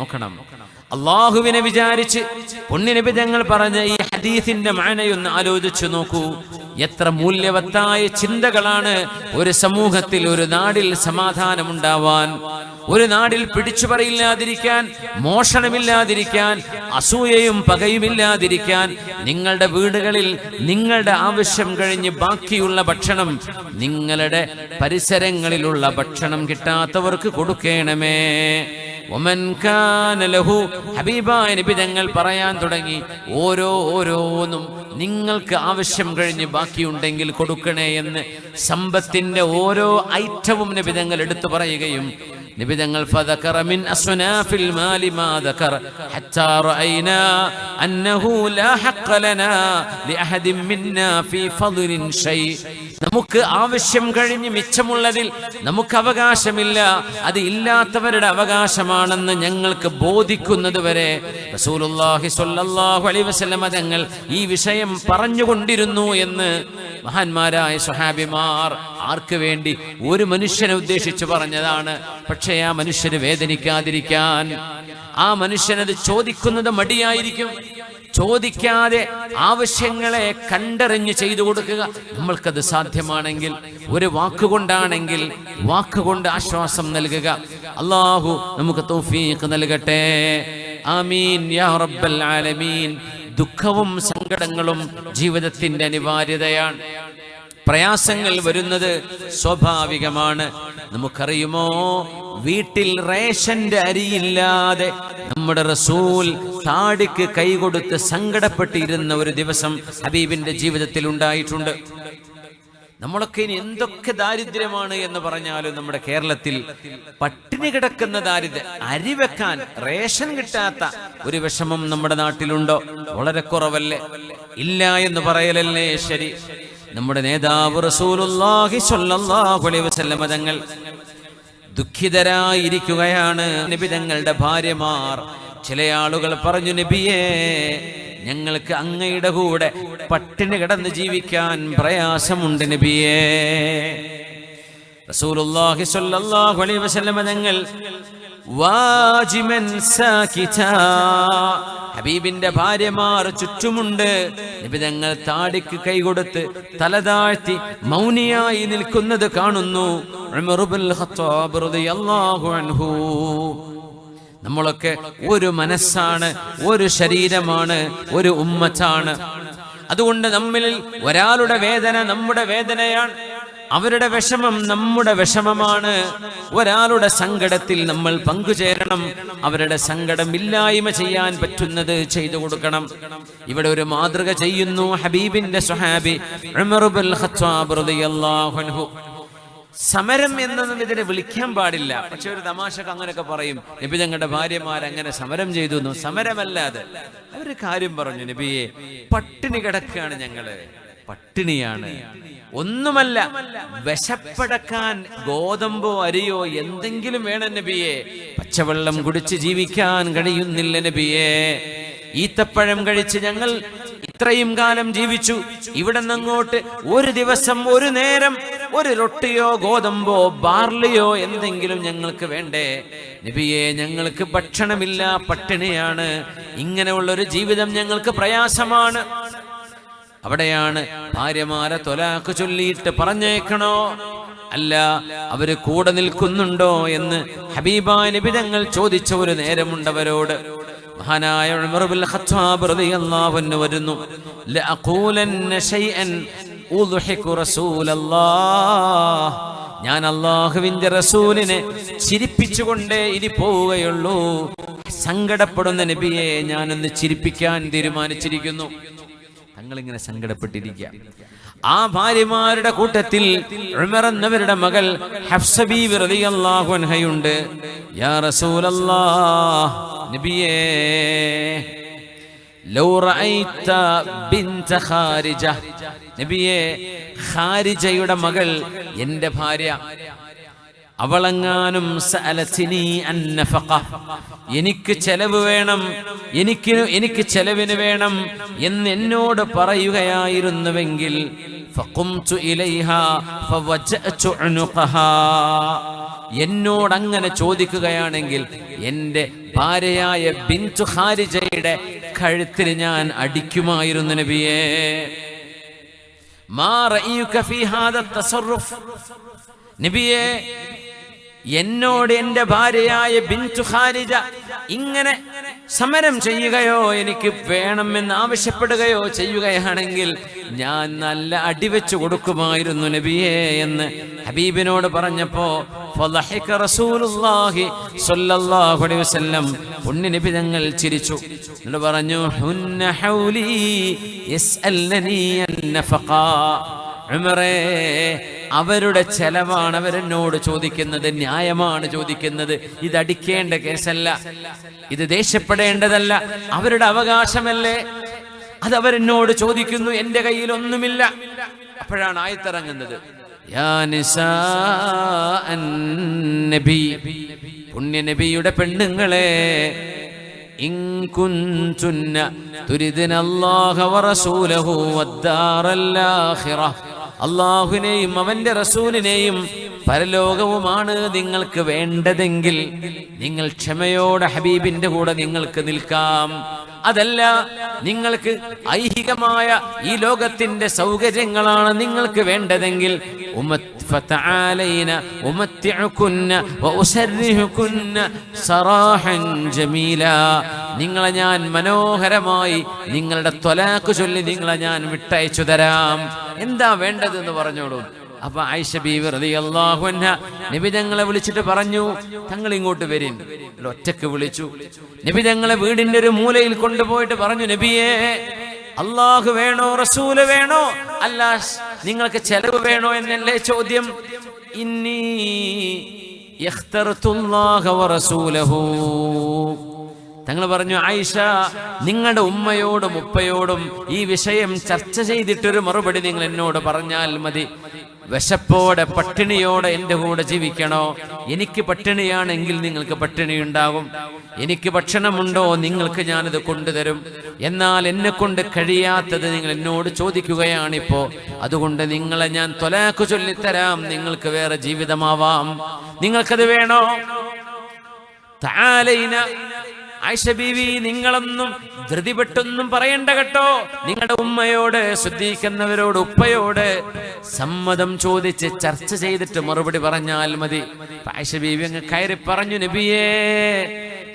നോക്കണം. അള്ളാഹുവിനെ വിചാരിച്ച് പുണ്യനബി തങ്ങൾ പറഞ്ഞ ഈ ഹദീസിന്റെ മാനയൊന്ന് ആലോചിച്ചു നോക്കൂ. എത്ര മൂല്യവത്തായ ചിന്തകളാണ് ഒരു സമൂഹത്തിൽ, ഒരു നാടിൽ സമാധാനമുണ്ടാവാൻ, ഒരു നാടിൽ പിടിച്ചു പറയില്ലാതിരിക്കാൻ, മോഷണമില്ലാതിരിക്കാൻ, അസൂയയും പകയുമില്ലാതിരിക്കാൻ. നിങ്ങളുടെ വീടുകളിൽ നിങ്ങളുടെ ആവശ്യം കഴിഞ്ഞ് ബാക്കിയുള്ള ഭക്ഷണം നിങ്ങളുടെ പരിസരങ്ങളിലുള്ള ഭക്ഷണം കിട്ടാത്തവർക്ക് കൊടുക്കണമേ. ഹബീബായ നബി തങ്ങൾ പറയാൻ തുടങ്ങി, ഓരോന്നും നിങ്ങൾക്ക് ആവശ്യം കഴിഞ്ഞ് ബാക്കിയുണ്ടെങ്കിൽ കൊടുക്കണേ എന്ന്. സമ്പത്തിന്റെ ഓരോ ഐറ്റവും നബി തങ്ങൾ എടുത്തു പറയുകയും നബി തങ്ങൾ ഫദകറ മിൻ അസ്നാഫിൽ മാലി മാ ദകറ ഹത്താ റഅയ്നാ അന്നഹു ലാ ഹഖ്ഖ ലനാ ലിഅഹദിൻ മിന്നാ ഫീ ഫദ്ലിൻ ഷൈ. നമുക്ക് ആവശ്യം കഴിഞ്ഞ് മിച്ചമുള്ളതിൽ നമുക്ക് അവകാശമില്ല, അത് ഇല്ലാത്തവരുടെ അവകാശമാണെന്ന് ഞങ്ങൾക്ക് ബോധിക്കുന്നത് വരെ റസൂലുള്ളാഹി സ്വല്ലല്ലാഹു അലൈഹി വസല്ലം തങ്ങൾ ഈ വിഷയം പറഞ്ഞുകൊണ്ടിരുന്നു എന്ന് മഹാന്മാരായ സ്വഹാബിമാർ ആർക്ക് വേണ്ടി? ഒരു മനുഷ്യനെ ഉദ്ദേശിച്ച് പറഞ്ഞതാണ്. പക്ഷേ ആ മനുഷ്യന് വേദനിക്കാതിരിക്കാൻ, ആ മനുഷ്യനത് ചോദിക്കുന്നത് മടിയായിരിക്കും. ചോദിക്കാതെ ആവശ്യങ്ങളെ കണ്ടറിഞ്ഞ് ചെയ്തു കൊടുക്കുക. നമ്മൾക്കത് സാധ്യമാണെങ്കിൽ, ഒരു വാക്കുകൊണ്ടാണെങ്കിൽ വാക്കുകൊണ്ട് ആശ്വാസം നൽകുക. അല്ലാഹു നമുക്ക് തൗഫീഖ് നൽകട്ടെ. ആമീൻ യാ റബ്ബൽ ആലമീൻ. ദുഃഖവും സങ്കടങ്ങളും ജീവിതത്തിന്റെ അനിവാര്യതയാണ്. പ്രയാസങ്ങൾ വരുന്നത് സ്വാഭാവികമാണ്. നമുക്കറിയുമോ, വീട്ടിൽ റേഷന്റെ അരിയില്ലാതെ നമ്മുടെ റസൂൽ താടിക്ക് കൈകൊടുത്ത് സങ്കടപ്പെട്ടിരുന്ന ഒരു ദിവസം ഹബീബിന്റെ ജീവിതത്തിൽ ഉണ്ടായിട്ടുണ്ട്. നമ്മളൊക്കെ ഇനി എന്തൊക്കെ ദാരിദ്ര്യമാണ് എന്ന് പറഞ്ഞാലും നമ്മുടെ കേരളത്തിൽ പട്ടിണി കിടക്കുന്ന ദാരിദ്ര്യം, അരി വെക്കാൻ റേഷൻ കിട്ടാത്ത ഒരു വിഷമം നമ്മുടെ നാട്ടിലുണ്ടോ? വളരെ കുറവല്ലേ? ഇല്ല എന്ന് പറയലല്ലേ ശരി. നമ്മുടെ നേതാവ് റസൂലുള്ളാഹി സ്വല്ലല്ലാഹു അലൈഹി വസല്ലം തങ്ങൾ ദുഃഖിതരായിരിക്കുകയാണ്. നബി തങ്ങളുടെ ഭാര്യമാർ, ചില ആളുകൾ പറഞ്ഞു, നബിയേ, ഞങ്ങൾക്ക് അങ്ങയുടെ കൂടെ പട്ടിണി കിടന്ന് ജീവിക്കാൻ പ്രയാസമുണ്ട് നബിയേ. റസൂലുള്ളാഹി സ്വല്ലല്ലാഹു അലൈഹി വസല്ലം തങ്ങൾ വാജിമൻ സാകിതാ, ഹബീബിന്റെ ഭാര്യമാർ ചുറ്റുമുണ്ട്. നബി തങ്ങൾ താടിക്ക് കൈകൊടുത്ത് തലതാഴ്ത്തി മൗനിയായി നിൽക്കുന്നത് കാണുന്നു. ഉമർ ഇബ്നുൽ ഖത്താബ് റളിയല്ലാഹു അൻഹു. നമ്മളൊക്കെ ഒരു മനസ്സാണ്, ഒരു ശരീരമാണ്, ഒരു ഉമ്മത്താണ്. അതുകൊണ്ട് നമ്മിൽ ഒരാളുടെ വേദന നമ്മുടെ വേദനയാണ്, അവരുടെ വിഷമം നമ്മുടെ വിഷമമാണ്. ഒരാളുടെ സങ്കടത്തിൽ നമ്മൾ പങ്കുചേരണം, അവരുടെ സങ്കടം ഇല്ലായ്മ ചെയ്യാൻ പറ്റുന്നത് ചെയ്തു കൊടുക്കണം. ഇവിടെ ഒരു മാതൃക ചെയ്യുന്നു ഹബീബിന്റെ സ്വഹാബി ഉമർ ഇബ്നുൽ ഖത്താബ് റളിയല്ലാഹു അൻഹു. സമരം എന്നൊന്നും ഇതിനെ വിളിക്കാൻ പാടില്ല. പക്ഷെ ഒരു തമാശക്ക് അങ്ങനെയൊക്കെ പറയും, നബി തങ്ങളുടെ ഭാര്യമാർ അങ്ങനെ സമരം ചെയ്തു. സമരമല്ല അത്. അവര് കാര്യം പറഞ്ഞു, നബിയെ, പട്ടിണി കിടക്കുകയാണ്, ഞങ്ങള് പട്ടിണിയാണ്, ഒന്നുമല്ല, വിശപ്പടക്കാൻ ഗോതമ്പോ അരിയോ എന്തെങ്കിലും വേണം നബിയെ. പച്ചവെള്ളം കുടിച്ച് ജീവിക്കാൻ കഴിയുന്നില്ല നബിയെ. ഈത്തപ്പഴം കഴിച്ച് ഞങ്ങൾ ഇത്രയും കാലം ജീവിച്ചു. ഇവിടെ നിന്നങ്ങോട്ട് ഒരു ദിവസം, ഒരു നേരം, ഒരു റൊട്ടിയോ ഗോതമ്പോ ബാർലിയോ എന്തെങ്കിലും ഞങ്ങൾക്ക് വേണ്ടേ നബിയെ? ഞങ്ങൾക്ക് ഭക്ഷണമില്ല, പട്ടിണിയാണ്. ഇങ്ങനെയുള്ളൊരു ജീവിതം ഞങ്ങൾക്ക് പ്രയാസമാണ്. അവിടെയാണ് ഭാര്യമാരെ തൊലാക്ക് ചൊല്ലിയിട്ട് പറഞ്ഞേക്കണോ അല്ല അവര് കൂടെ നിൽക്കുന്നുണ്ടോ എന്ന് ഹബീബായ നബി തങ്ങൾ ചോദിച്ച ഒരു നേരമുണ്ടവരോട്. മഹാനായ ഉമർ ഇബ്നുൽ ഖത്താബ് റളിയല്ലാഹു അൻഹു വരുന്നു. ലഅഖൂലന്ന ശൈഅൻ ഉദ്ഹികു റസൂലല്ലാഹ്, ഞാൻ അല്ലാഹുവിന്റെ റസൂലിനെ ചിരിപ്പിച്ചുകൊണ്ടേ ഇനി പോവുകയുള്ളൂ. സങ്കടപ്പെടുന്ന നബിയെ ഞാനൊന്ന് ചിരിപ്പിക്കാൻ തീരുമാനിച്ചിരിക്കുന്നു. തങ്ങളിങ്ങനെ സങ്കടപ്പെട്ടിരിക്കുക. ആ ഭാര്യമാരുടെ കൂട്ടത്തിൽ ഉമർ എന്നവരുടെ മകൾ ഹഫ്സ ബീവി റളിയല്ലാഹു അൻഹയുണ്ട്. യാ റസൂലല്ലാഹ്, നബിയേ, ലൗ റഅയ്ത ബിൻത ഖാരിജ, നബിയേ, ഖാരിജയുടെ മകൾ എൻ്റെ ഭാര്യ, അവളെങ്ങാനും സഅലതിനി അൻ നഫഖ, എനിക്ക് ചെലവ് വേണം, എനിക്ക് ചെലവിന് വേണം എന്ന് എന്നോട് പറയുകയായിരുന്നുവെങ്കിൽ, ഫഖുംതു ഇലൈഹാ ഫവജഅതു ഉനുഖഹാ, എന്നോടങ്ങനെ ചോദിക്കുകയാണെങ്കിൽ എൻ്റെ ഭാര്യയായ ബിൻതു ഖാരിജയുടെ കഴുത്തിൽ ഞാൻ അടിക്കുമായിരുന്നു നബിയേ. മാ റഅയ്യുക ഫീ ഹാദ തസറുഫ്, നബിയേ എന്നോട് എൻ്റെ ഭാര്യയായ ബിൻതു ഖാരിജ ഇങ്ങനെ സമരം ചെയ്യുകയോ എനിക്ക് വേണമെന്ന് ആവശ്യപ്പെടുകയോ ചെയ്യുകയാണെങ്കിൽ ഞാൻ നല്ല അടിവെച്ചു കൊടുക്കുമായിരുന്നു നബിയേ എന്ന് ഹബീബിനോട് പറഞ്ഞപ്പോ ഫളഹിക റസൂലുള്ളാഹി സ്വല്ലല്ലാഹു അലൈഹി വസല്ലം പുണ്യ നബി തങ്ങൾ ചിരിച്ചു. എന്നിട്ട് പറഞ്ഞു ഹുന്ന ഹൗലി യസ്അൽനനി അൻ-നഫഖ. ഉമറേ, അവരുടെ ചെലവാണ് അവരെന്നോട് ചോദിക്കുന്നത്, ന്യായമാണ് ചോദിക്കുന്നത്. ഇത് അടിക്കേണ്ട കേസല്ല, ഇത് ദേഷ്യപ്പെടേണ്ടതല്ല, അവരുടെ അവകാശമല്ലേ, അത് അവരെന്നോട് ചോദിക്കുന്നു, എൻ്റെ കയ്യിൽ ഒന്നുമില്ല. അപ്പോഴാണ് ആയത്തിറങ്ങുന്നത്, യാ നിസാഅൻ നബി, പുണ്യ നബിയുടെ പെണ്ണുങ്ങളെ, ഇൻ കുൻതുന്ന തുരിദുന അല്ലാഹ വറസൂലഹു വദ്ദാറൽ ആഖിറ, അല്ലാഹുവിനെയും അവന്റെ റസൂലിനെയും പരലോകവുമാണ് നിങ്ങൾക്ക് വേണ്ടതെങ്കിൽ നിങ്ങൾ ക്ഷമയോടെ ഹബീബിന്റെ കൂടെ നിങ്ങൾക്ക് നിൽക്കാം. അതല്ല, നിങ്ങൾക്ക് ഐഹികമായ ഈ ലോകത്തിന്റെ സൗകര്യങ്ങളാണ് നിങ്ങൾക്ക് വേണ്ടതെങ്കിൽ നിങ്ങളെ ഞാൻ മനോഹരമായി നിങ്ങളുടെ ത്വലാഖ് ചൊല്ലി നിങ്ങളെ ഞാൻ വിട്ടയച്ചു തരാം. എന്താ വേണ്ടതെന്ന് പറഞ്ഞോളൂ. അപ്പൊ ആയിഷ ബീവി റളിയല്ലാഹു അൻഹ നബി തങ്ങളെ വിളിച്ചിട്ട് പറഞ്ഞു, തങ്ങൾ ഇങ്ങോട്ട് വരിൻ. ഒറ്റക്ക് വിളിച്ചു. നബി തങ്ങളെ വീടിന്റെ ഒരു മൂലയിൽ കൊണ്ടുപോയിട്ട് പറഞ്ഞു, നബിയേ, അല്ലാഹു വേണോ റസൂല് വേണോ, അല്ല നിങ്ങൾക്ക് ചെലവ് വേണോ എന്നല്ലേ ചോദ്യം. ഇന്നി യഖ്തർതുല്ലാഹ വറസൂലഹു. തങ്ങൾ പറഞ്ഞു, ആയിഷ, നിങ്ങളുടെ ഉമ്മയോടും ഉപ്പയോടും ഈ വിഷയം ചർച്ച ചെയ്തിട്ടൊരു മറുപടി നിങ്ങൾ എന്നോട് പറഞ്ഞാൽ മതി. വിശപ്പോടെ പട്ടിണിയോടെ എൻ്റെ കൂടെ ജീവിക്കണോ? എനിക്ക് പട്ടിണിയാണെങ്കിൽ നിങ്ങൾക്ക് പട്ടിണി ഉണ്ടാകും. എനിക്ക് ഭക്ഷണമുണ്ടോ? നിങ്ങൾക്ക് ഞാനത് കൊണ്ടുതരും. എന്നാൽ എന്നെ കൊണ്ട് കഴിയാത്തത് നിങ്ങൾ എന്നോട് ചോദിക്കുകയാണിപ്പോ. അതുകൊണ്ട് നിങ്ങളെ ഞാൻ ത്വലാഖ് ചൊല്ലിത്തരാം, നിങ്ങൾക്ക് വേറെ ജീവിതമാവാം. നിങ്ങൾക്കത് വേണോ? തആലൈന. ആയിഷ ബീവി, നിങ്ങളൊന്നും ധൃതിപെട്ടൊന്നും പറയണ്ട കേട്ടോ. നിങ്ങളുടെ ഉമ്മയോട്, ശ്രദ്ധിക്കുന്നവരോട്, ഉപ്പയോട് സമ്മതം ചോദിച്ച് ചർച്ച ചെയ്തിട്ട് മറുപടി പറഞ്ഞാൽ മതി. ആയിഷ ബീവി അങ്ങ് കയറി പറഞ്ഞു, നബിയേ,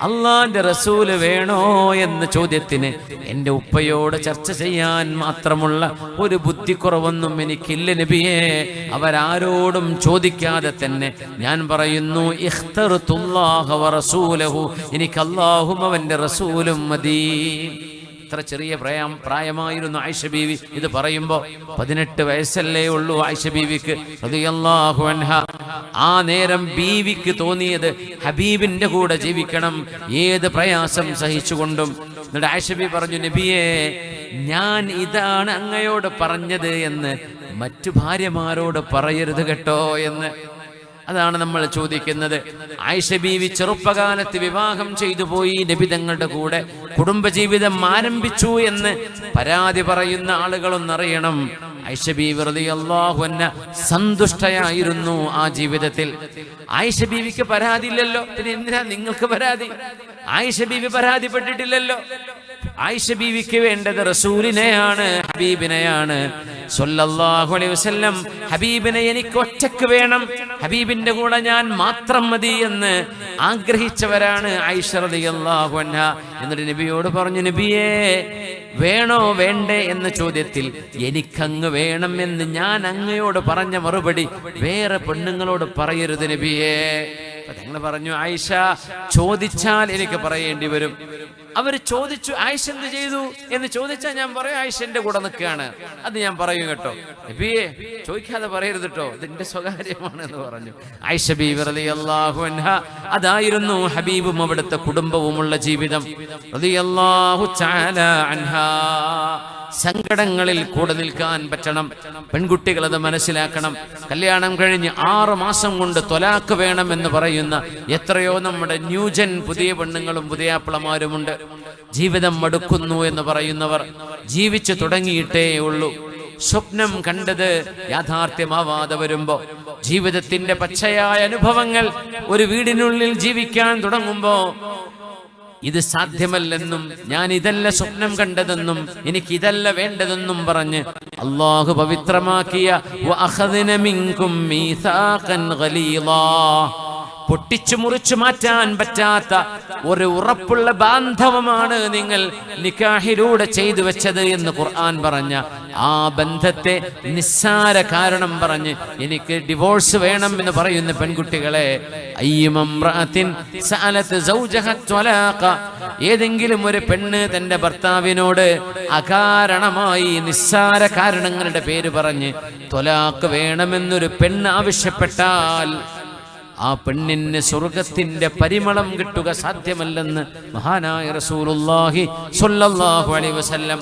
അള്ളാന്റെ റസൂല് വേണോ എന്ന ചോദ്യത്തിന് എൻ്റെ ഉപ്പയോട് ചർച്ച ചെയ്യാൻ മാത്രമുള്ള ഒരു ബുദ്ധിക്കുറവൊന്നും എനിക്കില്ല നബിയേ. അവരാരോടും ചോദിക്കാതെ തന്നെ ഞാൻ പറയുന്നു, ഇഖ്തർതുല്ലാഹ വറസൂലഹു, എനിക്ക് അല്ലാഹും അവന്റെ റസൂലും മതി. ഇത്ര ചെറിയ പ്രായമായിരുന്നു ആയിഷ ബീവി ഇത് പറയുമ്പോ. 18 വയസ്സല്ലേ ഉള്ളൂ ആയിഷ ബീവിക്ക് റളിയല്ലാഹു അൻഹ. ആ നേരം ബീവിക്ക് തോന്നിയത് ഹബീബിന്റെ കൂടെ ജീവിക്കണം, ഏത് പ്രയാസം സഹിച്ചുകൊണ്ടും. എന്നിട്ട് ആയിഷ ബീവി പറഞ്ഞു, നബിയേ, ഞാൻ ഇതാണ് അങ്ങയോട് പറഞ്ഞത് എന്ന് മറ്റു ഭാര്യമാരോട് പറയരുത് കേട്ടോ എന്ന്. അതാണ് നമ്മൾ ചോദിക്കുന്നത്. ആയിഷ ബീവി ചെറുപ്പകാലത്ത് വിവാഹം ചെയ്തു പോയി, നബി തങ്ങളുടെ കൂടെ കുടുംബജീവിതം ആരംഭിച്ചു എന്ന് പരാതി പറയുന്ന ആളുകളൊന്നറിയണം. ആയിഷ ബീവി റളിയല്ലാഹു അൻഹ സന്തുഷ്ടയായിരുന്നു ആ ജീവിതത്തിൽ. ആയിഷ ബീവിക്ക് പരാതി ഇല്ലല്ലോ, പിന്നെ എന്തിനാ നിങ്ങൾക്ക് പരാതി? ആയിഷ ബീവി പരാതിപ്പെട്ടിട്ടില്ലല്ലോ. ആയിഷ ബീവിക്ക് വേണ്ടത് റസൂലിനെയാണ്, ഹബീബിനെയാണ് സ്വല്ലല്ലാഹു അലൈഹി വസല്ലം. ഹബീബിനെ എനിക്ക് ഒറ്റക്ക് വേണം, ഹബീബിന്റെ കൂടെ ഞാൻ മാത്രം മതി എന്ന് ആഗ്രഹിച്ചവരാണ് ആയിഷ റളിയല്ലാഹു അൻഹ. എന്നിട്ട് നബിയോട് പറഞ്ഞു, നബിയേ, വേണോ വേണ്ടേ എന്ന ചോദ്യത്തിൽ എനിക്കങ്ങ് വേണം എന്ന് ഞാൻ അങ്ങയോട് പറഞ്ഞ മറുപടി വേറെ പെണ്ണുങ്ങളോട് പറയരുത് നബിയേ. തങ്ങൾ പറഞ്ഞു, ആയിഷ ചോദിച്ചാൽ എനിക്ക് പറയേണ്ടി വരും. അവർ ചോദിച്ചു, ആയിഷ എന്ത് ചെയ്തു എന്ന് ചോദിച്ചാൽ ഞാൻ പറയും, ആയിഷ എന്റെ കൂടെ നിൽക്കുകയാണ്, അത് ഞാൻ പറയും കേട്ടോ. നബിയേ, ചോദിക്കാതെ പറയരുത് കേട്ടോ, ഇതിന്റെ സ്വകാര്യമാണ് എന്ന് പറഞ്ഞു ആയിഷ ബീവി റളിയല്ലാഹു അൻഹ. അതായിരുന്നു ഹബീബും അവിടുത്തെ കുടുംബവുമുള്ള ജീവിതം റളിയല്ലാഹു തആല അൻഹാ. സങ്കടങ്ങളിൽ കൂടെ നിൽക്കാൻ പറ്റണം. പെൺകുട്ടികൾ അത് മനസ്സിലാക്കണം. കല്യാണം കഴിഞ്ഞ് 6 മാസം കൊണ്ട് ത്വലാഖ് വേണമെന്ന് പറയുന്ന എത്രയോ നമ്മുടെ ന്യൂജൻ പുതിയ പെണ്ണുങ്ങളും പുതിയ ആപ്പിളമാരുമുണ്ട്. ജീവിതം മടുക്കുന്നു എന്ന് പറയുന്നവർ ജീവിച്ചു തുടങ്ങിയിട്ടേ ഉള്ളൂ. സ്വപ്നം കണ്ടത് യാഥാർത്ഥ്യമാവാതെ വരുമ്പോ, ജീവിതത്തിന്റെ പച്ചയായ അനുഭവങ്ങൾ ഒരു വീടിനുള്ളിൽ ജീവിക്കാൻ തുടങ്ങുമ്പോ, ഇത് സാധ്യമല്ലെന്നും ഞാൻ ഇതല്ല സ്വപ്നം കണ്ടതെന്നും എനിക്കിതല്ല വേണ്ടതെന്നും പറഞ്ഞ് അല്ലാഹു പവിത്രമാക്കിയ വഅഖദ്ന മിൻകും മീസാഖൻ ഗലീളാ, പൊട്ടിച്ചു മുറിച്ചു മാറ്റാൻ പറ്റാത്ത ഒരു ഉറപ്പുള്ള ബാന്ധവമാണ് നിങ്ങൾ നിക്കാഹിലൂടെ ചെയ്തു വെച്ചത് എന്ന് ഖുർആൻ പറഞ്ഞ ആ ബന്ധത്തെ നിസ്സാര കാരണം പറഞ്ഞ് എനിക്ക് ഡിവോഴ്സ് വേണം എന്ന് പറയുന്ന പെൺകുട്ടികളെ, അയ്യുമംറഅത്തിൻ സഅലത് സൗജഹ ത്വലാഖ, ഏതെങ്കിലും ഒരു പെണ്ണ് തന്റെ ഭർത്താവിനോട് അകാരണമായി നിസ്സാര കാരണങ്ങളുടെ പേര് പറഞ്ഞ് ത്വലാഖ് വേണമെന്നൊരു പെണ്ണ് ആവശ്യപ്പെട്ടാൽ ആ പെണ്ണിന് സ്വർഗത്തിന്റെ പരിമളം കിട്ടുക സാധ്യമല്ലെന്ന് മഹാനായ റസൂലുള്ളാഹി സ്വല്ലല്ലാഹു അലൈഹി വസല്ലം.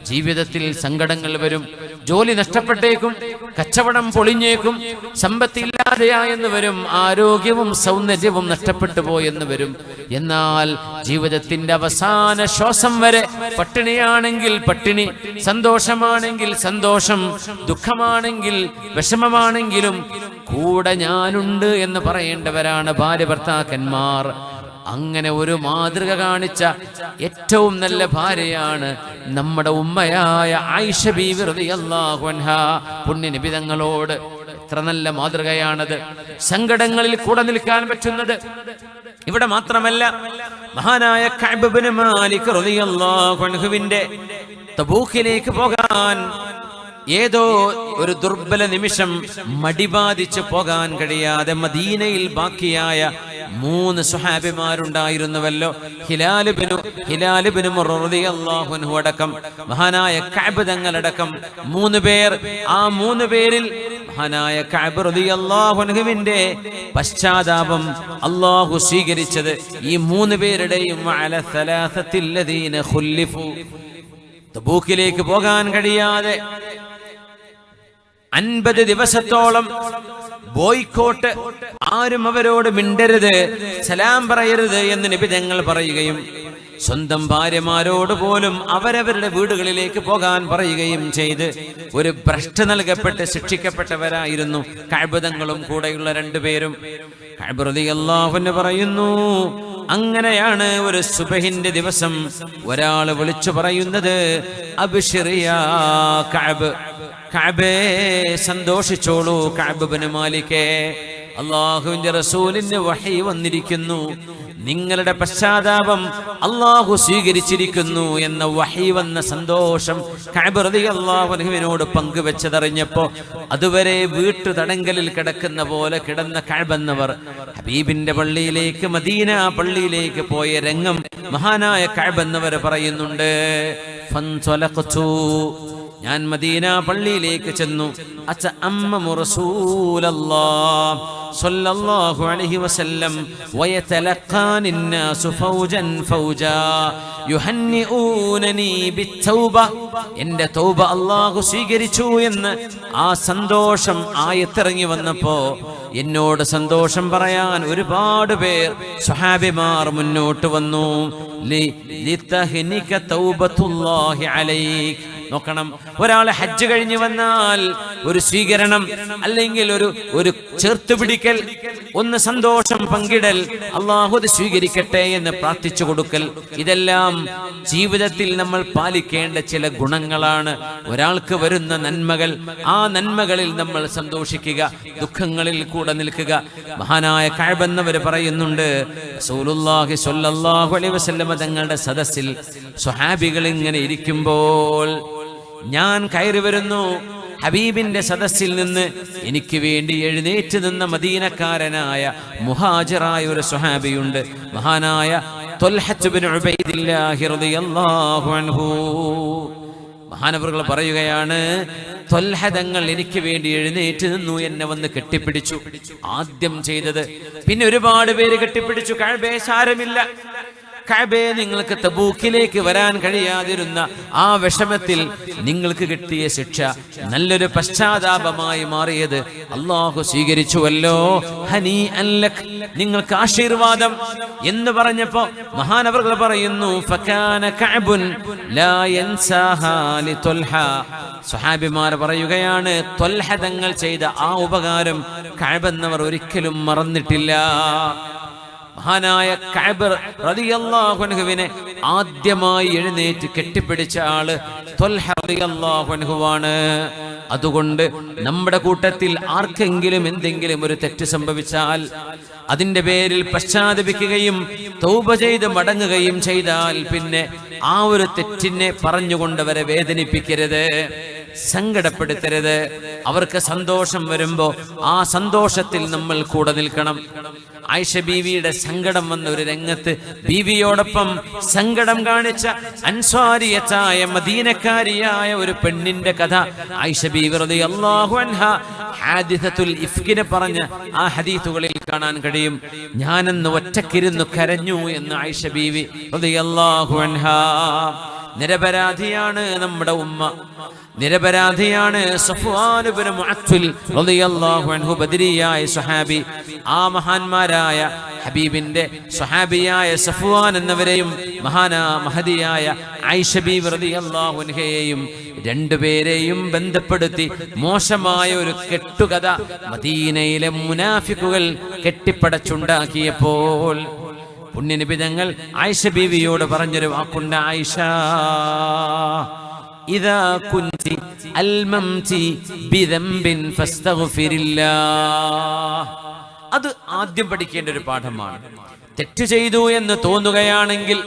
ജീവിതത്തിൽ സങ്കടങ്ങൾ വരും, ജോലി നഷ്ടപ്പെട്ടേക്കും, കച്ചവടം പൊളിഞ്ഞേക്കും, സമ്പത്തില്ലാതെയായെന്ന് വരും, ആരോഗ്യവും സൗന്ദര്യവും നഷ്ടപ്പെട്ടു പോയെന്ന് വരും. എന്നാൽ ജീവിതത്തിന്റെ അവസാന ശ്വാസം വരെ പട്ടിണിയാണെങ്കിൽ പട്ടിണി, സന്തോഷമാണെങ്കിൽ സന്തോഷം, ദുഃഖമാണെങ്കിൽ വിഷമമാണെങ്കിലും കൂടെ ഞാനുണ്ട് എന്ന് പറയേണ്ടവരാണ് ഭാര്യ ഭർത്താക്കന്മാർ. അങ്ങനെ ഒരു മാതൃക കാണിച്ച ഏറ്റവും നല്ല ഭാര്യയാണ് നമ്മുടെ ഉമ്മയായ ആയിഷ ബീവി റളിയല്ലാഹു അൻഹാ. പുണ്യ നബി തങ്ങളോട് എത്ര നല്ല മാതൃകയാണത്, സങ്കടങ്ങളിൽ കൂടെ നിൽക്കാൻ പറ്റുന്നത്. ഇവിടെ മാത്രമല്ല, മഹാനായ കഅബ് ഇബ്നു മാലിക് റളിയല്ലാഹു അൻഹുവിന്റെ തബൂക്കിലേക്ക് പോകാൻ ഏതോ ഒരു ദുർബല നിമിഷം മടിബാധിച്ച് പോകാൻ കഴിയാതെ മദീനയിൽ ബാക്കിയായ 3 സ്വഹാബിമാരുണ്ടായിരുന്നുവല്ലോ. ഹിലാൽ ഇബ്നു മുർറ റളിയല്ലാഹു അൻഹു അടക്കം മഹാനായ കഅബ് തങ്ങളടക്കം 3 പേർ. ആ 3 പേരിൽ മഹാനായ കഅബ് റളിയല്ലാഹു അൻഹുവിന്റെ പശ്ചാത്താപം അല്ലാഹു സ്വീകരിച്ചത് ഈ 3 പേരുടെയും അല സലാസത്തിൽ ലദീന ഖുല്ലിഫു, തബൂക്കിലേക്ക് പോകാൻ കഴിയാതെ 50 ദിവസത്തോളം ബോയ്ക്കോട്ട്, ആരും അവരോട് മിണ്ടരുത്, സലാം പറയരുത് എന്ന് നബി തങ്ങൾ പറയുകയും സ്വന്തം ഭാര്യമാരോട് പോലും അവരവരുടെ വീടുകളിലേക്ക് പോകാൻ പറയുകയും ചെയ്ത് ഒരു ഭ്രഷ്ട് നൽകപ്പെട്ട് ശിക്ഷിക്കപ്പെട്ടവരായിരുന്നു കഅബ് തങ്ങളും കൂടെയുള്ള 2 പേരും. കഅബ് റളിയല്ലാഹു അൻഹു പറയുന്നു, അങ്ങനെയാണ് ഒരു സുബഹിന്റെ ദിവസം ഒരാൾ വിളിച്ചു പറയുന്നത്, അബ്ശിർ യാ കഅബ്, കഅബേ സന്തോഷിച്ചോളൂ കഅബ് ഇബ്നു മാലികേ, അല്ലാഹുവിന്റെ റസൂലിന് വഹി വന്നിരിക്കുന്നു, നിങ്ങളുടെ പശ്ചാത്താപം അല്ലാഹു സ്വീകരിച്ചിരിക്കുന്നു എന്ന വഹി വന്ന സന്തോഷം കഅബ് റളിയല്ലാഹു അൻഹുവിനോട് പങ്കുവെച്ചതറിഞ്ഞപ്പോ അതുവരെ വീട്ടു തടങ്കലിൽ കിടക്കുന്ന പോലെ കിടന്ന കഅബ് എന്നവർ ഹബീബിന്റെ പള്ളിയിലേക്ക്, മദീന പള്ളിയിലേക്ക് പോയ രംഗം മഹാനായ കഅബ് എന്നവർ പറയുന്നുണ്ട്. ഫൻസലഖതു, ഞാൻ മദീന പള്ളിയിലേക്ക് ചെന്നു. അത്തഅമ്മമു റസൂലല്ലാഹ് സ്വല്ലല്ലാഹു അലൈഹി വസല്ലം വയതലഖാനി الناس ഫൗജൻ ഫൗജാ യുഹന്നിഊനനി ബിത്തൗബ, എൻ്റെ തൗബ അല്ലാഹു സ്വീകരിച്ചു എന്ന് ആ സന്തോഷം ആയത്തിറങ്ങി വന്നപ്പോ എന്നോട് സന്തോഷം പറയാൻ ഒരുപാട് പേർ സ്വഹാബിമാർ മുന്നോട്ട് വന്നു. ലിതഹ്നിക തൗബത്തുല്ലാഹി അലൈക്. നോക്കണം, ഒരാൾ ഹജ്ജ് കഴിഞ്ഞു വന്നാൽ ഒരു സ്വീകരണം, അല്ലെങ്കിൽ ഒരു ചേർത്ത് പിടിക്കൽ, ഒന്ന് സന്തോഷം പങ്കിടൽ, അല്ലാഹു അത് സ്വീകരിക്കട്ടെ എന്ന് പ്രാർത്ഥിച്ചു കൊടുക്കൽ, ഇതെല്ലാം ജീവിതത്തിൽ നമ്മൾ പാലിക്കേണ്ട ചില ഗുണങ്ങളാണ്. ഒരാൾക്ക് വരുന്ന നന്മകൾ, ആ നന്മകളിൽ നമ്മൾ സന്തോഷിക്കുക, ദുഃഖങ്ങളിൽ കൂടെ നിൽക്കുക. മഹാനായ കഅബ് എന്നവർ പറയുന്നുണ്ട്, റസൂലുള്ളാഹി സ്വല്ലല്ലാഹു അലൈഹി വസല്ലം തങ്ങളുടെ സദസ്സിൽ സ്വഹാബികൾ ഇങ്ങനെ ഇരിക്കുമ്പോൾ ഞാൻ കയറി വരുന്നു. ഹബീബിന്റെ സദസ്സിൽ നിന്ന് എനിക്ക് വേണ്ടി എഴുന്നേറ്റ് നിന്ന മദീനക്കാരനായ മുഹാജിറായ ഒരു സ്വഹാബിയുണ്ട്, മഹാനായ ത്വൽഹത്ത് ഇബ്നു ഉബൈദില്ലാഹി റളിയല്ലാഹു അൻഹു. മഹാനവറുകൾ പറയുകയാണ്, ത്വൽഹ തങ്ങൾ എനിക്ക് വേണ്ടി എഴുന്നേറ്റ് നിന്നു, എന്നെ വന്ന് കെട്ടിപ്പിടിച്ചു. ആദ്യം ചെയ്തത്, പിന്നെ ഒരുപാട് പേര് കെട്ടിപ്പിടിച്ചു. കഅബേ സാരമില്ല, കഅബേ നിങ്ങൾക്ക് തബൂക്കിലേക്ക് വരാൻ കഴിയാതിരുന്ന ആ വിഷമത്തിൽ നിങ്ങൾക്ക് കിട്ടിയ ശിക്ഷ നല്ലൊരു പശ്ചാത്താപമായി മാറിയത് അല്ലാഹു സ്വീകരിച്ചുവല്ലോ, ഹനീഅൻ ലക്, നിങ്ങൾക്ക് ആശീർവാദം എന്ന് പറഞ്ഞപ്പോ മഹാനവറുകൾ പറയുന്നു, ഫകാന കഅബുൻ ലാ യൻസാഹാ ലിത്വൽഹ, സ്വഹാബിമാർ പറയുകയാണ്, ത്വൽഹ തങ്ങൾ ചെയ്ത ആ ഉപകാരം കഅബ എന്നവർ ഒരിക്കലും മറന്നിട്ടില്ല. മഹാനായ കഅബ് റളിയല്ലാഹു അൻഹുവിനെ ആദ്യമായി എഴുന്നേറ്റ് കെട്ടിപ്പിടിച്ച ആള് ത്വൽഹ റളിയല്ലാഹു അൻഹുവാണ്. അതുകൊണ്ട് നമ്മുടെ കൂട്ടത്തിൽ ആർക്കെങ്കിലും എന്തെങ്കിലും ഒരു തെറ്റ് സംഭവിച്ചാൽ അതിന്റെ പേരിൽ പശ്ചാത്തപിക്കുകയും തൗബ ചെയ്ത് മടങ്ങുകയും ചെയ്താൽ പിന്നെ ആ ഒരു തെറ്റിനെ പറഞ്ഞുകൊണ്ടവരെ വേദനിപ്പിക്കരുത്, സങ്കടപ്പെടുത്തരുത്. അവർക്ക് സന്തോഷം വരുമ്പോ ആ സന്തോഷത്തിൽ നമ്മൾ കൂടെ നിൽക്കണം. ആയിഷ ബീവിയുടെ സങ്കടം വന്ന ഒരു രംഗത്ത് ബീവിയോടൊപ്പം സങ്കടം കാണിച്ച അൻസ്വാരിയത്തായ മദീനക്കാരിയായ ഒരു പെണ്ണിന്റെ കഥ ആയിഷ ബീവി റളിയല്ലാഹു അൻഹ ഹാദിസത്തുൽ ഇഫ്കിനെ പറഞ്ഞ ആ ഹദീസുകളിൽ കാണാൻ കഴിയും. ഞാനെന്ന് ഒറ്റക്കിരുന്നു കരഞ്ഞു എന്ന് ആയിഷ ബീവി റളിയല്ലാഹു അൻഹ. നിരപരാധിയാണ് നമ്മുടെ ഉമ്മ, നിരപരാധിയാണ് സഫ്വാൻ ഇബ്നു മുഅത്തിൽ റളിയല്ലാഹു അൻഹു, ബദരിയായ സ്വഹാബി. ആ മഹാന്മാരായ ഹബീബിന്റെ സ്വഹാബിയായ സഫ്വാൻ എന്നവരെയും മഹദിയായ ആയിഷ ബീവി റളിയല്ലാഹു അൻഹയെയും രണ്ടുപേരെയും ബന്ധപ്പെടുത്തി മോശമായ ഒരു കെട്ടുകഥ മദീനയിലെ മുനാഫിക്കുകൾ കെട്ടിപ്പടച്ചുണ്ടാക്കിയപ്പോൾ പുണ്യനബി തങ്ങൾ ആയിഷ ബീവിയോട് പറഞ്ഞൊരു വാക്കുണ്ട്, ആയിഷ ഇദാ കുൻതി അൽമംതി ബിദംബിൻ ഫസ്തഗ്ഫിരില്ലാഹ്. അത് ആദ്യം പഠിക്കേണ്ട ഒരു പാഠമാണ്. തെറ്റ് ചെയ്തു എന്ന് തോന്നുകയാണെങ്കിൽ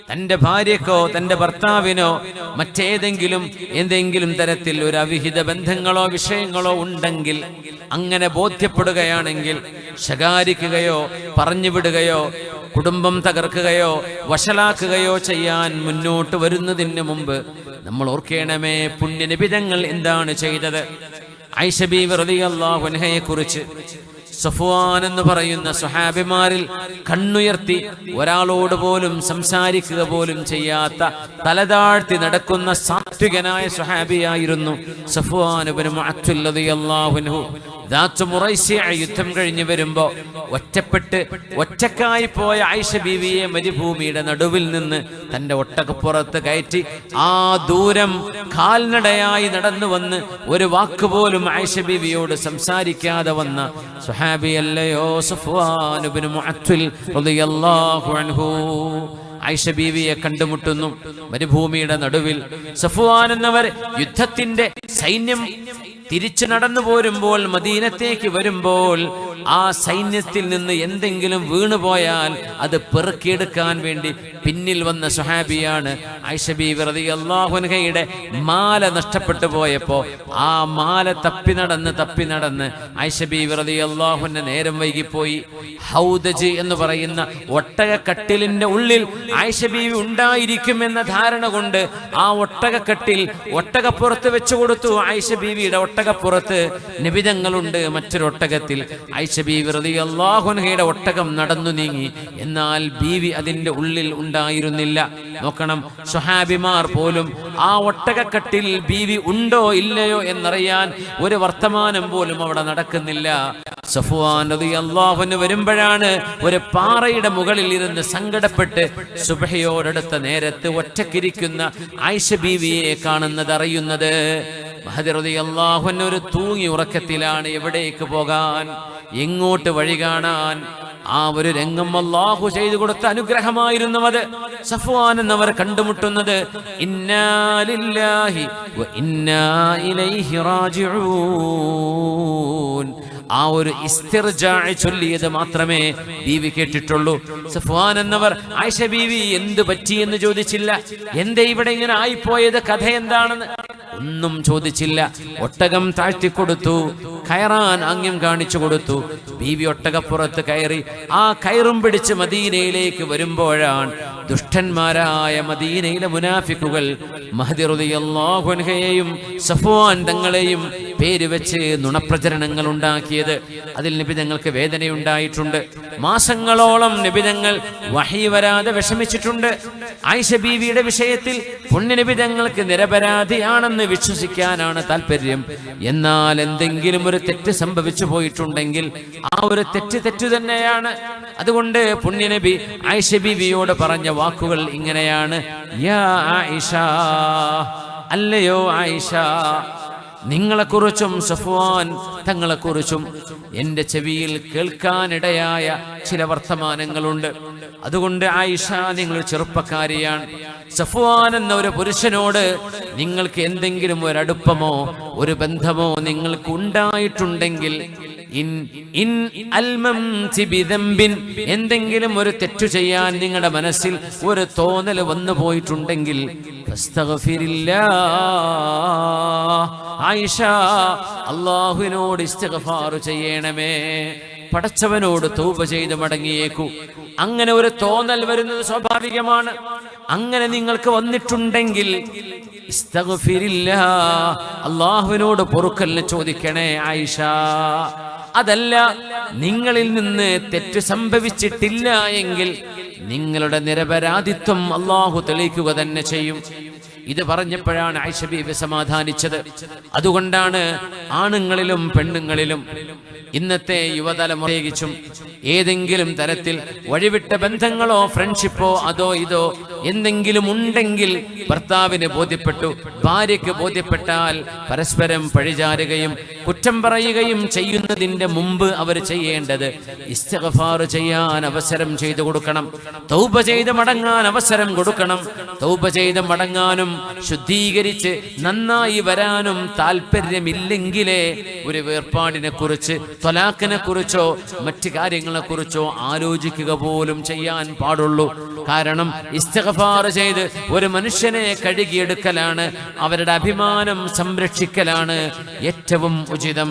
തന്റെ ഭാര്യക്കോ തന്റെ ഭർത്താവിനോ എന്തെങ്കിലും തരത്തിൽ ഒരു അവിഹിത ബന്ധങ്ങളോ വിഷയങ്ങളോ ഉണ്ടെങ്കിൽ, അങ്ങനെ ബോധ്യപ്പെടുകയാണെങ്കിൽ ശകാരിക്കുകയോ പറഞ്ഞുവിടുകയോ കുടുംബം തകർക്കുകയോ വഷളാക്കുകയോ ചെയ്യാൻ മുന്നോട്ട് വരുന്നതിന് മുമ്പ് നമ്മൾ ഓർക്കണമേ, പുണ്യനബി തങ്ങൾ എന്താണ് ചെയ്തത്. ആയിഷ ബീവി റളിയല്ലാഹു അൻഹയെ കുറിച്ച് സഫ്വാൻ എന്ന് പറയുന്ന സ്വഹാബിമാരിൽ കണ്ണുയർത്തി ഒരാളോട് പോലും സംസാരിക്കുക പോലും ചെയ്യാത്ത തലതാഴ്ത്തി നടക്കുന്ന സാത്വികനായ സ്വഹാബിയായിരുന്നു സഫ്വാൻ ഇബ്നു മുഅത്തിൽ റളിയല്ലാഹു അൻഹു. യുദ്ധം കഴിഞ്ഞു വരുമ്പോ ഒറ്റക്കായി പോയ ആയിഷ ബീവിയെ മരുഭൂമിയുടെ നടുവിൽ നിന്ന് തന്റെ ഒട്ടകപ്പുറത്ത് കയറ്റി ആ ദൂരം കാൽനടയായി നടന്നു വന്ന് ഒരു വാക്കുപോലും ആയിഷ ബീവിയോട് സംസാരിക്കാതെ വന്ന സ്വഹാബിയല്ലയോ സഫ്വാൻ ഇബ്നു മുഅത്തിൽ റളിയല്ലാഹു അൻഹു. ആയിഷ ബീവിയെ കണ്ടുമുട്ടുന്നു മരുഭൂമിയുടെ നടുവിൽ. സഫ്വാൻ എന്നവർ യുദ്ധത്തിന്റെ സൈന്യം തിരിച്ചു നടന്നു പോരുമ്പോൾ, മദീനത്തേക്ക് വരുമ്പോൾ ആ സൈന്യത്തിൽ നിന്ന് എന്തെങ്കിലും വീണുപോയാൽ അത് പെറുക്കിയെടുക്കാൻ വേണ്ടി പിന്നിൽ വന്ന സ്വഹാബിയാണ് ആയിഷ ബീവി റളിയല്ലാഹു അൻഹയുടെ മാല നഷ്ടപ്പെട്ടു പോയപ്പോ ആ മാല തപ്പി നടന്ന് ആയിഷ ബീവി റളിയല്ലാഹു അൻഹ നേരം വൈകിപ്പോയി. ഹൗദജ് എന്ന് പറയുന്ന ഒട്ടകക്കട്ടിലിന്റെ ഉള്ളിൽ ആയിഷ ബീവി ഉണ്ടായിരിക്കുമെന്ന ധാരണ കൊണ്ട് ആ ഒട്ടകപ്പുറത്ത് വെച്ചു കൊടുത്തു. ആയിഷ ബീവിയുടെ ഒട്ടകപ്പുറത്ത് നിബിധങ്ങളുണ്ട്. മറ്റൊരു ഒട്ടകത്തിൽ ആയിഷ ബീവി റളിയല്ലാഹു അൻഹയുടെ ഒട്ടകം നടന്നു നീങ്ങി. എന്നാൽ ബീവി അതിന്റെ ഉള്ളിൽ ഉണ്ടായിരുന്നില്ല. നോക്കണം, സ്വഹാബിമാർ പോലും ആ ഒട്ടകക്കട്ടിൽ ബീവി ഉണ്ടോ ഇല്ലയോ എന്നറിയാൻ ഒരു വർത്തമാനം പോലും അവിടെ നടക്കുന്നില്ല. സഫ്വാൻ റളിയല്ലാഹു അൻഹു വരുമ്പോഴാണ് ഒരു പാറയുടെ മുകളിൽ ഇരുന്ന് സങ്കടപ്പെട്ട് സുബ്ഹിയോടടുത്ത നേരത്ത് ഒറ്റക്കിരിക്കുന്ന ആയിഷ ബീവിയെ കാണുന്നത്, അറിയുന്നത്. മഹദി റളിയല്ലാഹു അൻഹു ഒരു തൂങ്ങി ഉറക്കത്തിലാണ്. എവിടേക്ക് പോകാൻ, എങ്ങോട്ട് വഴി കാണാൻ? ആ ഒരു രംഗം അല്ലാഹു ചെയ്തു കൊടുത്ത അനുഗ്രഹമായിരുന്നു അത്. സഫ്വാൻ എന്നവർ കണ്ടുമുട്ടുന്നത് ഇന്നാ ലില്ലാഹി വ ഇന്നാ ഇലൈഹി റാജിഊൻ. ആ ഒരു ഇസ്തിർജാഅ ചൊല്ലിയത് മാത്രമേ ബീവി കേട്ടിട്ടുള്ളൂ. സഫ്വാൻ എന്നവർ ആയിഷ ബീവി എന്ത് പറ്റി എന്ന് ചോദിച്ചില്ല. എന്തേ ഇവിടെ ഇങ്ങനെ ആയിപ്പോയത്, കഥ എന്താണെന്ന് ഒന്നും ചോദിച്ചില്ല. ഒട്ടകം താഴ്ത്തിക്കൊടുത്തു, കയറാൻ ആംഗ്യം കാണിച്ചു കൊടുത്തു. ബീവി ഒട്ടകപ്പുറത്ത് കയറി ആ കയറും പിടിച്ച് മദീനയിലേക്ക് വരുമ്പോഴാണ് ദുഷ്ടന്മാരായ മദീനയിലെ മുനാഫിക്കുകൾ മഹദി റളിയല്ലാഹു അൻഹയെയും സഫ്വാൻ തങ്ങളെയും പേര് വെച്ച് നുണപ്രചരണങ്ങൾ ഉണ്ടാക്കിയത്. അതിൽ നബി തങ്ങൾക്ക് വേദനയുണ്ടായിട്ടുണ്ട്. മാസങ്ങളോളം നബി തങ്ങൾ വഹി വരാതെ വിഷമിച്ചിട്ടുണ്ട്. ആയിഷ ബീവിയുടെ വിഷയത്തിൽ പുണ്യ നബി തങ്ങൾക്ക് നിരപരാധിയാണെന്ന് വിശ്വസിക്കാനാണ് താല്പര്യം. എന്നാൽ എന്തെങ്കിലും ഒരു തെറ്റ് സംഭവിച്ചു പോയിട്ടുണ്ടെങ്കിൽ ആ ഒരു തെറ്റ് തന്നെയാണ്. അതുകൊണ്ട് പുണ്യനബി ആയിഷ ബീവിയോട് പറഞ്ഞ വാക്കുകൾ ഇങ്ങനെയാണ്: യാ ആയിഷ അല്ലയോ ആയിഷ, നിങ്ങളെക്കുറിച്ചും സഫ്വാൻ തങ്ങളെക്കുറിച്ചും എൻ്റെ ചെവിയിൽ കേൾക്കാനിടയായ ചില വർത്തമാനങ്ങളുണ്ട്. അതുകൊണ്ട് ആയിഷ, നിങ്ങൾ ചെറുപ്പക്കാരിയാണ്. സഫ്വാൻ എന്ന ഒരു പുരുഷനോട് നിങ്ങൾക്ക് എന്തെങ്കിലും ഒരടുപ്പമോ ഒരു ബന്ധമോ നിങ്ങൾക്ക് ഉണ്ടായിട്ടുണ്ടെങ്കിൽ, എന്തെങ്കിലും ഒരു തെറ്റു ചെയ്യാൻ നിങ്ങളുടെ മനസ്സിൽ ഒരു തോന്നൽ വന്നു പോയിട്ടുണ്ടെങ്കിൽ, ആയിഷ, അല്ലാഹുവിനോട് ഇസ്തിഗ്ഫാർ ചെയ്യണമേ, പടച്ചവനോട് തൗബ ചെയ്ത് മടങ്ങിയേക്കൂ. അങ്ങനെ ഒരു തോന്നൽ വരുന്നത് സ്വാഭാവികമാണ്. അങ്ങനെ നിങ്ങൾക്ക് വന്നിട്ടുണ്ടെങ്കിൽ അല്ലാഹുവിനോട് പൊറുക്കലിന് ചോദിക്കണേ ആയിഷ. അതല്ല, നിങ്ങളിൽ നിന്ന് തെറ്റ് സംഭവിച്ചിട്ടില്ല എങ്കിൽ നിങ്ങളുടെ നിരപരാധിത്വം അല്ലാഹു തെളിയിക്കുക തന്നെ ചെയ്യും. ഇത് പറഞ്ഞപ്പോഴാണ് ആയിഷ ബീവി സമാധാനിച്ചത്. അതുകൊണ്ടാണ് ആണുങ്ങളിലും പെണ്ണുങ്ങളിലും ഇന്നത്തെ യുവതലമുറയും ഏതെങ്കിലും തരത്തിൽ വഴിവിട്ട ബന്ധങ്ങളോ ഫ്രണ്ട്ഷിപ്പോ അതോ ഇതോ എന്തെങ്കിലും ഉണ്ടെങ്കിൽ ഭർത്താവിന് ബോധ്യപ്പെട്ടു, ഭാര്യയ്ക്ക് ബോധ്യപ്പെട്ടാൽ പരസ്പരം പഴിചാരുകയും കുറ്റം പറയുകയും ചെയ്യുന്നതിന്റെ മുമ്പ് അവർ ചെയ്യേണ്ടത് ഇസ്തിഗ്ഫാർ ചെയ്യാൻ അവസരം ചെയ്തു കൊടുക്കണം, തൗബ ചെയ്ത് മടങ്ങാൻ അവസരം കൊടുക്കണം. തൗബ ചെയ്ത് മടങ്ങാനും ശുദ്ധീകരിച്ച് നന്നായി വരാനും താല്പര്യമില്ലെങ്കിലേ ഒരു വേർപാടിനെ കുറിച്ച്, ത്വലാഖിനെ കുറിച്ചോ മറ്റു കാര്യങ്ങളെ കുറിച്ചോ ആലോചിക്കുക പോലും ചെയ്യാൻ പാടുള്ളൂ. കാരണം ഇസ്തിഗ്ഫാർ ചെയ്ത് ഒരു മനുഷ്യനെ കഴുകിയെടുക്കലാണ്, അവരുടെ അഭിമാനം സംരക്ഷിക്കലാണ് ഏറ്റവും ഉചിതം.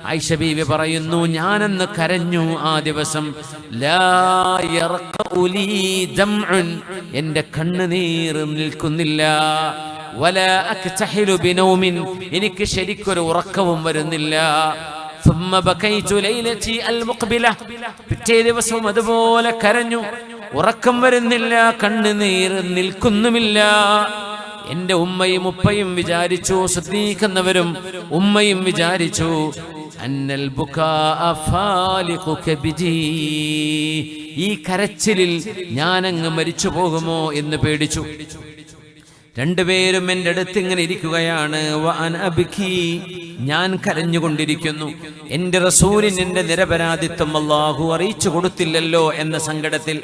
ആയിഷ ബീവി പറയുന്നു, ഞാനെന്ന് കരഞ്ഞു ആ ദിവസം. എന്റെ കണ്ണുനീർ നിൽക്കുന്നില്ല. എനിക്ക് ശരിക്കൊരു ഉറക്കവും വരുന്നില്ല. പിറ്റേ ദിവസവും അതുപോലെ കരഞ്ഞു, ഉറക്കം വരുന്നില്ല, കണ്ണുനീർ നിൽക്കുന്നുമില്ല. എന്റെ ഉമ്മയും ഉപ്പയും വിചാരിച്ചു, ശ്രദ്ധിക്കുന്നവരും ഉമ്മയും വിചാരിച്ചു, അന്നൽ ബുകാഅ ഫാലിഖു കബിജി, ഈ കരച്ചിലിൽ ഞാനങ്ങ് മരിച്ചു പോകുമോ എന്ന് പേടിച്ചു. രണ്ടുപേരും എൻ്റെ അടുത്ത് ഇങ്ങനെ ഇരിക്കുകയാണ്. ഞാൻ കരഞ്ഞുകൊണ്ടിരിക്കുന്നു. എൻ്റെ റസൂലിന് എൻ്റെ നിരപരാധിത്വം അല്ലാഹു അറിയിച്ചു കൊടുത്തില്ലല്ലോ എന്ന സങ്കടത്തിൽ.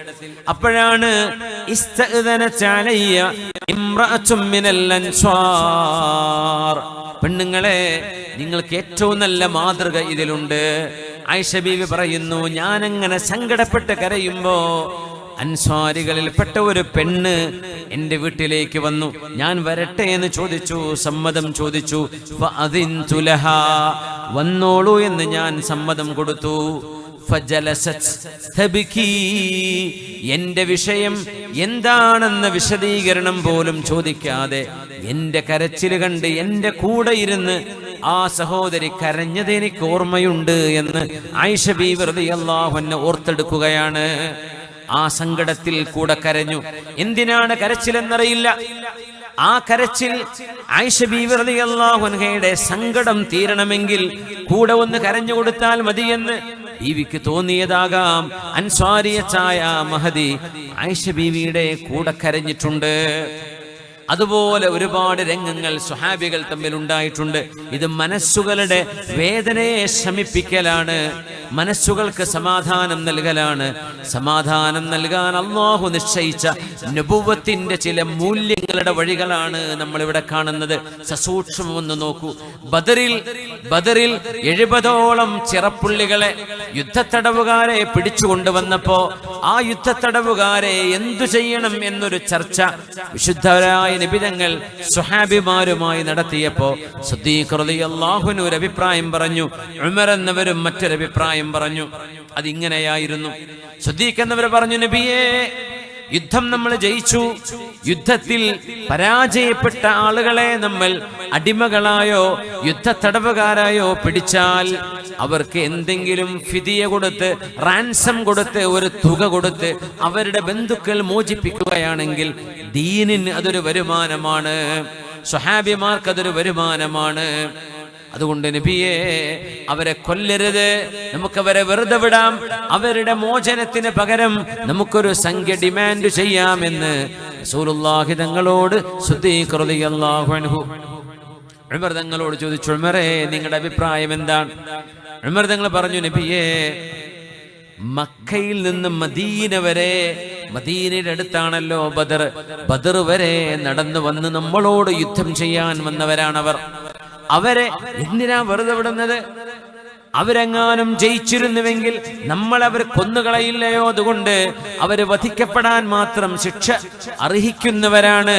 അപ്പോഴാണ് പെണ്ണുങ്ങളെ, നിങ്ങൾക്ക് ഏറ്റവും നല്ല മാതൃക ഇതിലുണ്ട്. ആയിഷ ബീവി പറയുന്നു, ഞാനങ്ങനെ സങ്കടപ്പെട്ട് കരയുമ്പോ അൻസ്വാരികളിൽപ്പെട്ട ഒരു പെണ്ണ് എൻ്റെ വീട്ടിലേക്ക് വന്നു. ഞാൻ വരട്ടെ എന്ന് ചോദിച്ചു, സമ്മതം ചോദിച്ചു. വന്നോളൂ എന്ന് ഞാൻ സമ്മതം കൊടുത്തു. എന്റെ വിഷയം എന്താണെന്ന വിശദീകരണം പോലും ചോദിക്കാതെ എന്റെ കരച്ചിൽ കണ്ട് എന്റെ കൂടെ ഇരുന്ന് ആ സഹോദരി കരഞ്ഞത് എനിക്ക് ഓർമ്മയുണ്ട് എന്ന് ആയിഷ ബീവി റളിയല്ലാഹു അൻഹ ഓർത്തെടുക്കുകയാണ്. ആ സങ്കടത്തിൽ കൂടെ കരഞ്ഞു. എന്തിനാണ് കരച്ചിലെന്നറിയില്ല. ആ കരച്ചിൽ ആയിഷ ബീവി റളിയല്ലാഹു അൻഹയുടെ സങ്കടം തീരണമെങ്കിൽ കൂടെ ഒന്ന് കരഞ്ഞു കൊടുത്താൽ മതിയെന്ന് ബീവിക്ക് തോന്നിയതാകാം. അൻസ്വാരിയച്ചായ മഹദി ആയിഷ ബീവിയുടെ കൂടെ കരഞ്ഞിട്ടുണ്ട്. അതുപോലെ ഒരുപാട് രംഗങ്ങൾ സ്വഹാബികൾ തമ്മിൽ ഉണ്ടായിട്ടുണ്ട്. ഇത് മനസ്സുകളുടെ വേദനയെ ശമിപ്പിക്കലാണ്, മനസ്സുകൾക്ക് സമാധാനം നൽകലാണ്. സമാധാനം നൽകാൻ അല്ലാഹു നിശ്ചയിച്ച നബുവത്തിന്റെ ചില മൂല്യങ്ങളുടെ വഴികളാണ് നമ്മളിവിടെ കാണുന്നത്. സസൂക്ഷ്മം ഒന്ന് നോക്കൂ. ബദറിൽ 70ഓളം ചിറപ്പുള്ളികളെ, യുദ്ധത്തടവുകാരെ പിടിച്ചുകൊണ്ടുവന്നപ്പോ ആ യുദ്ധത്തടവുകാരെ എന്തു ചെയ്യണം എന്നൊരു ചർച്ച വിശുദ്ധരായ നിബിതങ്ങൾ സ്വഹാബിമാരുമായി നടത്തിയപ്പോ സിദ്ദീഖ് റളിയല്ലാഹു അൻഹു ഒരു അഭിപ്രായം പറഞ്ഞു, ഉമർ എന്നവരും മറ്റൊരഭിപ്രായം പറഞ്ഞു. അതിങ്ങനെയായിരുന്നു. സിദ്ദീഖ് എന്നവർ പറഞ്ഞു, നബിയേ, യുദ്ധം നമ്മൾ ജയിച്ചു, യുദ്ധത്തിൽ പരാജയപ്പെട്ട ആളുകളെ നമ്മൾ അടിമകളായോ യുദ്ധത്തടവുകാരായോ പിടിച്ചാൽ അവർക്ക് എന്തെങ്കിലും ഫിദിയ കൊടുത്ത്, റാൻസം കൊടുത്ത്, ഒരു തുക കൊടുത്ത് അവരുടെ ബന്ധുക്കൾ മോചിപ്പിക്കുകയാണെങ്കിൽ ദീനിന് അതൊരു വരുമാനമാണ്, സ്വഹാബിമാർക്ക് അതൊരു വരുമാനമാണ്. അതുകൊണ്ട് നബിയെ, അവരെ കൊല്ലരുത്, നമുക്കവരെ വെറുതെ വിടാം, അവരുടെ മോചനത്തിന് പകരം നമുക്കൊരു സംഖ്യ ഡിമാൻഡ് ചെയ്യാമെന്ന് റസൂലുള്ളാഹി തങ്ങളോട് സിദ്ദീഖ് റളിയല്ലാഹു അൻഹു ഉമർ തങ്ങളോട് ചോദിച്ചു, ഉമറേ നിങ്ങളുടെ അഭിപ്രായം എന്താണ്? ഉമർ തങ്ങൾ പറഞ്ഞു, നബിയേ, മക്കയിൽ നിന്ന് മദീന വരെ, മദീനയുടെ അടുത്താണല്ലോ ബദർ വരെ നടന്നു വന്ന് നമ്മളോട് യുദ്ധം ചെയ്യാൻ വന്നവരാണവർ. അവരെ എന്തിനാ വെറുതെ വിടുന്നത്? അവരെങ്ങാനും ജയിച്ചിരുന്നുവെങ്കിൽ നമ്മൾ അവർ കൊന്നുകളയില്ലയോ? അതുകൊണ്ട് അവര് വധിക്കപ്പെടാൻ മാത്രം ശിക്ഷ അർഹിക്കുന്നവരാണ്.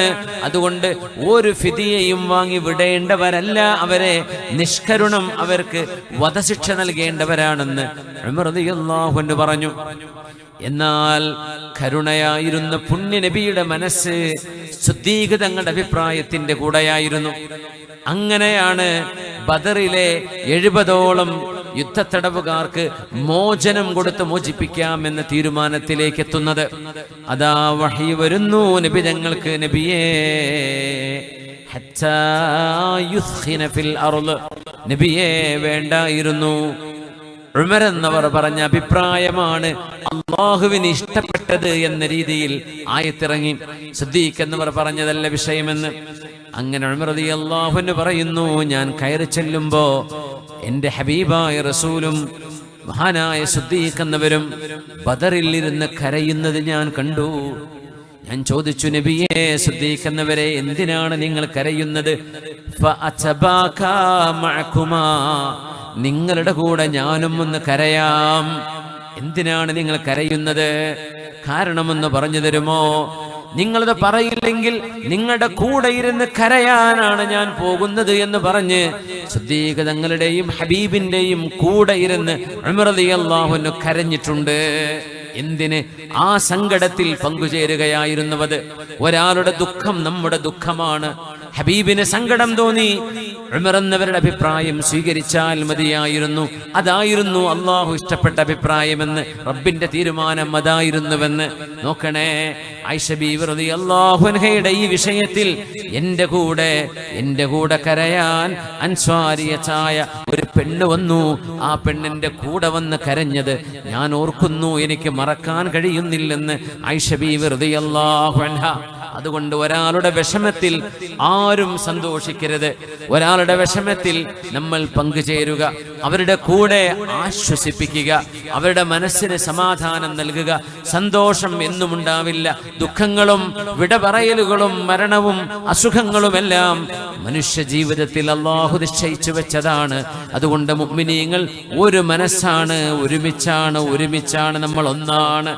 അതുകൊണ്ട് ഒരു ഫിദിയയും വാങ്ങി വിടേണ്ടവരല്ല അവരെ, നിഷ്കരുണം അവർക്ക് വധശിക്ഷ നൽകേണ്ടവരാണെന്ന് ഉമർ റളിയല്ലാഹു അൻഹു പറഞ്ഞു. എന്നാൽ കരുണയായിരുന്ന പുണ്യ നബിയുടെ മനസ്സ് സിദ്ദീഖ് തങ്ങളുടെ അഭിപ്രായത്തിന്റെ കൂടെയായിരുന്നു. അങ്ങനെയാണ് ബദറിലെ 70ഓളം യുദ്ധത്തടവുകാർക്ക് മോചനം കൊടുത്ത് മോചിപ്പിക്കാമെന്ന തീരുമാനത്തിലേക്ക് എത്തുന്നത്. അതാ വഹി വരുന്നു നബി തങ്ങൾക്ക്, നബിയേ ഹത്താ യുസ്ഖിന ഫിൽ അർള്, നബിയേ വേണ്ടായിരുന്നു. ഉമർ എന്നവർ പറഞ്ഞ അഭിപ്രായമാണ് അല്ലാഹുവിന് ഇഷ്ടപ്പെട്ടത് എന്ന രീതിയിൽ ആയത്തിറങ്ങി. സിദ്ദീഖ് എന്നവർ പറഞ്ഞതല്ല വിഷയമെന്ന്. അങ്ങനെ ഉമർ റളിയല്ലാഹു അൻഹു പറയുന്നു, ഞാൻ കയറി ചെല്ലുമ്പോ എന്റെ ഹബീബായ റസൂലും മഹാനായ സിദ്ദീഖ് എന്നവരും ബദറിൽ ഇരുന്ന് കരയുന്നത് ഞാൻ കണ്ടു. ഞാൻ ചോദിച്ചു, നബിയേ സിദ്ദീഖ് എന്നവരെ, എന്തിനാണ് നിങ്ങൾ കരയുന്നത്? ഫഅതബാകാ മഅകുമാ, നിങ്ങളുടെ കൂടെ ഞാനും ഒന്ന് കരയാം. എന്തിനാണ് നിങ്ങൾ കരയുന്നത്? കാരണമെന്ന് പറഞ്ഞു തരുമോ? നിങ്ങളത് പറയില്ലെങ്കിൽ നിങ്ങളുടെ കൂടെ ഇരുന്ന് കരയാനാണ് ഞാൻ പോകുന്നത് എന്ന് പറഞ്ഞ് സിദ്ദീഖ് തങ്ങളുടെയും ഹബീബിന്റെയും കൂടെ ഇരുന്ന് ഉമർ റളിയല്ലാഹു അൻഹു കരഞ്ഞിട്ടുണ്ട്. എന്തിന്? ആ സങ്കടത്തിൽ പങ്കുചേരുകയായിരുന്നത്. ഒരാളുടെ ദുഃഖം നമ്മുടെ ദുഃഖമാണ്. ഹബീബിന് സങ്കടം തോന്നി, ഉമർ എന്നവരുടെ അഭിപ്രായം സ്വീകരിച്ചാൽ മതിയായിരുന്നു. അതായിരുന്നു അള്ളാഹു ഇഷ്ടപ്പെട്ട അഭിപ്രായമെന്ന്, റബ്ബിന്റെ തീരുമാനം അതായിരുന്നുവെന്ന്. നോക്കണേ, ആയിഷ ബീവി റളിയല്ലാഹു അൻഹയുടെ ഈ വിഷയത്തിൽ എന്റെ കൂടെ കരയാൻ അൻസ്വാരിയത്തായ ഒരു പെണ്ണ് വന്നു. ആ പെണ്ണിന്റെ കൂടെ വന്ന് കരഞ്ഞത് ഞാൻ ഓർക്കുന്നു, എനിക്ക് മറക്കാൻ കഴിയുന്നില്ലെന്ന് ആയിഷ ബീവി റളിയല്ലാഹു അൻഹ. അതുകൊണ്ട് ഒരാളുടെ വിഷമത്തിൽ ആരും സന്തോഷിക്കരുത്. ഒരാളുടെ വിഷമത്തിൽ നമ്മൾ പങ്കുചേരുക, അവരുടെ കൂടെ ആശ്വസിപ്പിക്കുക, അവരുടെ മനസ്സിന് സമാധാനം നൽകുക. സന്തോഷം എന്നും ഉണ്ടാവില്ല. ദുഃഖങ്ങളും വിടപറയലുകളും മരണവും അസുഖങ്ങളുമെല്ലാം മനുഷ്യ ജീവിതത്തിൽ അല്ലാഹു നിശ്ചയിച്ചു വെച്ചതാണ്. അതുകൊണ്ട് മുഅ്മിനീങ്ങൾ ഒരു മനസ്സാണ്, ഒരുമിച്ചാണ് നമ്മൾ ഒന്നാണ്.